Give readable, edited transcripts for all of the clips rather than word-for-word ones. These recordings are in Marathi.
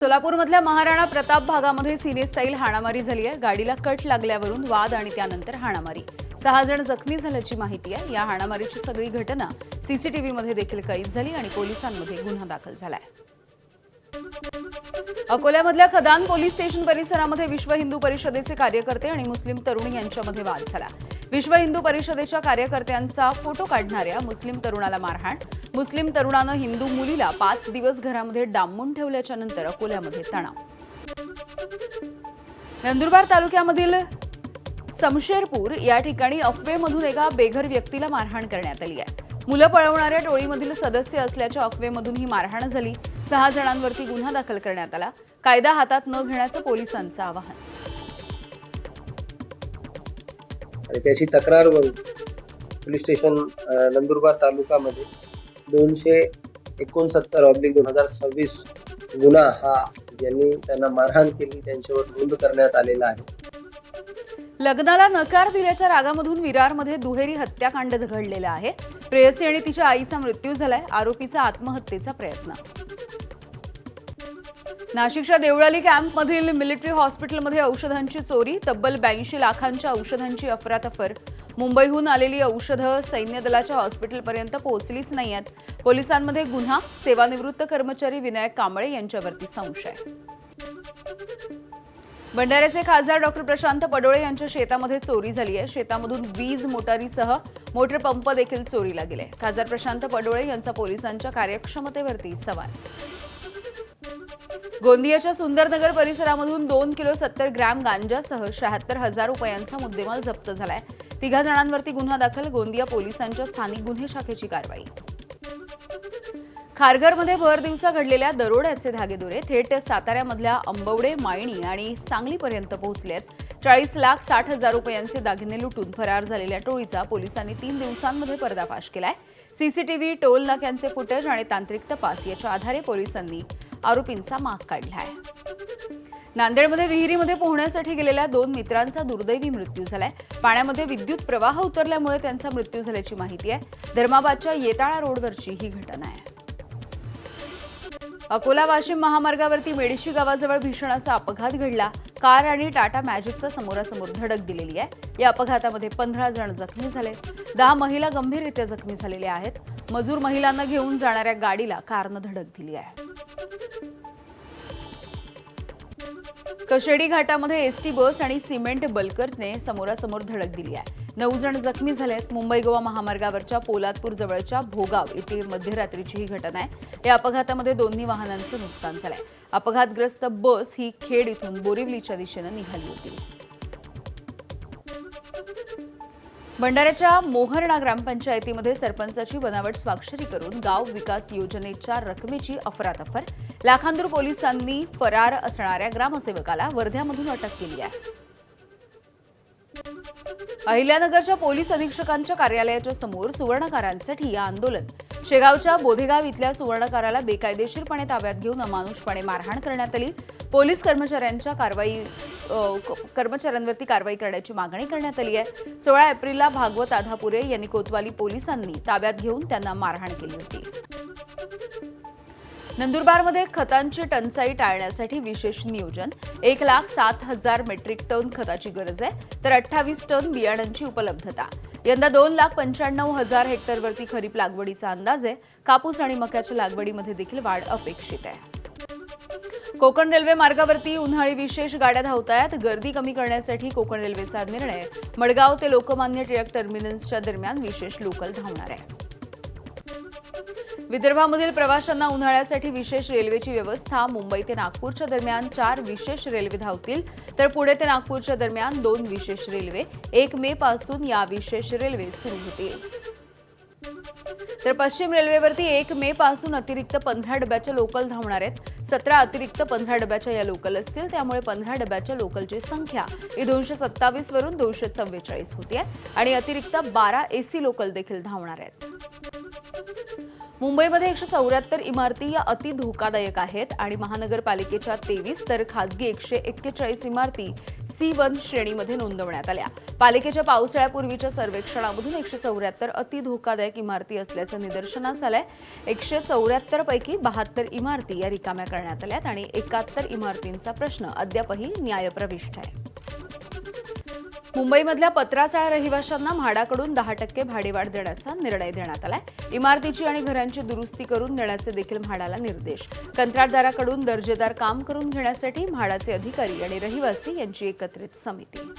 सोलापूरमधल्या महाराणा प्रताप भागामध्ये सिने स्टाईल हाणामारी झाली आहे। गाडीला कट लागल्यावरून वाद आणि त्यानंतर हाणामारी। 6 जण जखमी झाल्याची माहिती आहे। या हाणामारीची सगळी घटना सीसीटीव्हीमध्ये देखील कैद झाली आणि पोलिसांमध्ये गुन्हा दाखल झालाय। अकोल्यामधल्या खदान पोलीस स्टेशन परिसरामध्ये विश्व हिंदू परिषदेचे कार्यकर्ते आणि मुस्लिम तरुण यांच्यामध्ये वाद झाला। विश्व हिंदू परिषदेच्या कार्यकर्त्यांचा फोटो काढणाऱ्या मुस्लिम तरुणाला मारहाण। मुस्लिम तरुणानं हिंदू मुलीला 5 दिवस घरामध्ये डांबून ठेवल्याच्या नंतर अकोल्यामध्ये तणाव। नंदुरबार तालुक्यामधील समशेरपूर या ठिकाणी अफवेमधून एका बेघर व्यक्तीला मारहाण करण्यात आली आहे। मुलं पळवणाऱ्या टोळीमधील सदस्य असल्याच्या अफवेमधून ही मारहाण झाली। 6 जणांवरती गुन्हा दाखल करण्यात आला। कायदा हातात न घेण्याचं पोलिसांचं आवाहन। आणि त्याची तक्रारवरून पोलीस स्टेशन नंदुरबार तालुक्यामध्ये 269/2026 गुन्हा हा ज्यांनी त्यांना मारहाण केली त्यांच्यावर नोंद करण्यात आलेला आहे। लग्नाला नकार दिल्याच्या रागामधून विरारमध्ये दुहेरी हत्याकांड घडलेला आहे। प्रेयसी आणि तिच्या आईचा मृत्यू झालाय। आरोपीचा आत्महत्येचा प्रयत्न। नाशिकच्या देवळाली कॅम्पमधील मिलिटरी हॉस्पिटलमध्ये औषधांची चोरी। तब्बल 82 लाखांच्या औषधांची अफरातफर। मुंबईहून आलेली औषधं सैन्य दलाच्या हॉस्पिटलपर्यंत पोहोचलीच नाहीयेत। पोलिसांमध्ये गुन्हा। सेवानिवृत्त कर्मचारी विनायक कांबळे यांच्यावरती संशय। भंडाऱ्याचे खासदार डॉक्टर प्रशांत पडोळे यांच्या शेतामध्ये चोरी झाली आहे। शेतामधून वीज मोटारीसह मोटर पंप देखील चोरीला गेले। खासदार प्रशांत पडोळे यांचा पोलिसांच्या कार्यक्षमतेवरती सवाल। गोंदियाच्या सुंदरनगर परिसरामधून 2 किलो 70 ग्रॅम गांजासह 76,000 रुपयांचा मुद्देमाल जप्त झालाय। 3 जणांवरती गुन्हा दाखल। गोंदिया पोलिसांच्या स्थानिक गुन्हे शाखेची कारवाई। खारघरमध्ये भर दिवसा घडलेल्या दरोड्याचे धागेदोरे थेट साताऱ्यामधल्या अंबवडे, मायणी आणि सांगलीपर्यंत पोहोचलेत। 40,60,000 रुपयांचे दागिने लुटून फरार झालेल्या टोळीचा पोलिसांनी 3 दिवसांमध्ये पर्दाफाश केलाय। सीसीटीव्ही, टोल नाक्यांचे फुटेज आणि तांत्रिक तपास याच्या आधारे पोलिसांनी आरोपींचा माग काढलाय। नांदेडमध्ये विहिरीमध्ये पोहण्यासाठी गेलेल्या 2 मित्रांचा दुर्दैवी मृत्यू झालाय। पाण्यामध्ये विद्युत प्रवाह उतरल्यामुळे त्यांचा मृत्यू झाल्याची माहिती आहे। धर्माबादच्या येताळा रोडवरची ही घटना आहे। अकोला वाशिम महामार्गावरती मेडशी गावाजवळ भीषण असा अपघात घडला। कार आणि टाटा मॅजिकचा समोरासमोर धडक दिलेली आहे। या अपघातामध्ये 15 जण जखमी झाले। 10 महिला गंभीररीत्या जखमी झालेल्या आहेत। मजूर महिलांना घेऊन जाणाऱ्या गाडीला कारनं धडक दिली आहे। कशेडी घाटामध्ये एसटी बस आणि सिमेंट बल्करने समोरासमोर धडक दिली आहे। 9 जण जखमी झालेत। मुंबई गोवा महामार्गावरच्या पोलादपूर जवळच्या भोगाव येथे मध्यरात्रीची ही घटना आहे। या अपघातामध्ये दोन्ही वाहनांचं नुकसान झालंय। अपघातग्रस्त बस ही खेड इथून बोरिवलीच्या दिशेने निघाली होती। भंडाऱ्याच्या मोहर्णा ग्रामपंचायतीमध्ये सरपंचाची बनावट स्वाक्षरी करून गाव विकास योजनेच्या रकमेची अफरातफर। लाखांदूर पोलिसांनी फरार असणाऱ्या ग्रामसेवकाला वर्ध्यामधून अटक केली आहे। अहिल्यानगरच्या पोलीस अधीक्षकांच्या कार्यालयाच्या समोर सुवर्णकारांसाठी आंदोलन। शेगावच्या बोधेगाव इथल्या सुवर्णकाराला बेकायदेशीरपणे ताब्यात घेऊन अमानुषपणे मारहाण करण्यात आली। पोलीस कर्मचाऱ्यांवरती कारवाई करण्याची मागणी करण्यात आली आहे। 16 एप्रिलला भागवत आधापुरे यांनी कोतवाली पोलिसांनी ताब्यात घेऊन त्यांना मारहाण केली होती। नंदुरबारमध्ये खतांची टंचाई टाळण्यासाठी विशेष नियोजन। 1,07,000 मेट्रिक टन खताची गरज आहे, तर 28 टन बियाणांची उपलब्धता। यंदा 2,95,000 हेक्टरवरती खरीप लागवडीचा अंदाज आहे। कापूस आणि मक्याच्या लागवडीमध्ये देखील वाढ अपेक्षित आहे। कोकण रेल्वे मार्गावरती उन्हाळी विशेष गाड्या धावतायत। गर्दी कमी करण्यासाठी कोकण रेल्वेचा निर्णय। मडगाव ते लोकमान्य टिळक टर्मिनसच्या दरम्यान विशेष लोकल धावणार आहे। विदर्भामधील प्रवाशांना उन्हाळ्यासाठी विशेष रेल्वेची व्यवस्था। मुंबई ते नागपूरच्या दरम्यान 4 विशेष रेल्वे धावतील, तर पुणे ते नागपूरच्या दरम्यान 2 विशेष रेल्वे। 1 मे पासून या विशेष रेल्वे सुरू होतील। तर पश्चिम रेल्वेवरती 1 मे पासून अतिरिक्त 15 डब्याच्या लोकल धावणार आहेत। 17 अतिरिक्त 15 डब्याच्या या लोकल असतील, त्यामुळे 15 डब्याच्या लोकलची संख्या ही 227 वरून 244 होती आहे आणि अतिरिक्त 12 एसी लोकल देखील धावणार आहेत। मुंबईमध्ये 174 इमारती या अति धोकादायक आहेत आणि महानगरपालिकेच्या 23 तर खासगी 141 इमारती C1 श्रेणीमध्ये नोंदवण्यात आल्या. पालिकेच्या पावसाळ्यापूर्वीच्या सर्वेक्षणामधून 174 अति धोकादायक इमारती असल्याचं निदर्शनास आलंय. 174 पैकी 72 इमारती या रिकाम्या करण्यात आल्यात आणि 71 इमारतींचा प्रश्न अद्यापही न्यायप्रविष्ट आहे. मुंबईमधल्या पत्राचाळ रहिवाशांना म्हाडाकडून 10% भाडेवाढ देण्याचा निर्णय देण्यात आलाय. इमारतीची आणि घरांची दुरुस्ती करून देण्याचे देखील म्हाडाला निर्देश. कंत्राटदाराकडून दर्जेदार काम करून घेण्यासाठी म्हाडाचे अधिकारी आणि रहिवासी यांची एकत्रित समिती.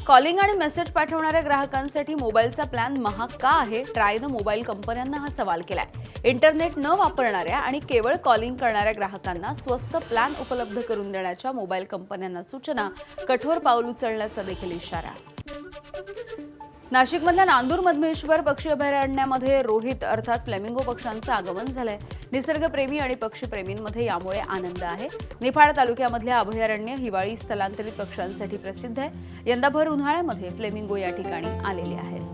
कॉलिंग आणि मेसेज पाठवणाऱ्या ग्राहकांसाठी मोबाईलचा प्लॅन महाग का आहे? ट्रायनं मोबाईल कंपन्यांना हा सवाल केलाय. इंटरनेट न वापरणाऱ्या आणि केवळ कॉलिंग करणाऱ्या ग्राहकांना स्वस्त प्लॅन उपलब्ध करून देण्याच्या मोबाईल कंपन्यांना सूचना, कठोर पाऊल उचलण्याचा देखील इशारा. नाशिकमधल्या नांदूर मधमेश्वर पक्षी अभयारण्यामध्ये रोहित अर्थात फ्लेमिंगो पक्ष्यांचं आगमन झालंय. निसर्गप्रेमी आणि पक्षीप्रेमींमध्ये यामुळे आनंद आहे. निफाड तालुक्यामधले अभयारण्य हिवाळी स्थलांतरित पक्ष्यांसाठी प्रसिद्ध आहे. यंदा भर उन्हाळ्यामध्ये फ्लेमिंगो या ठिकाणी आलेले आहेत.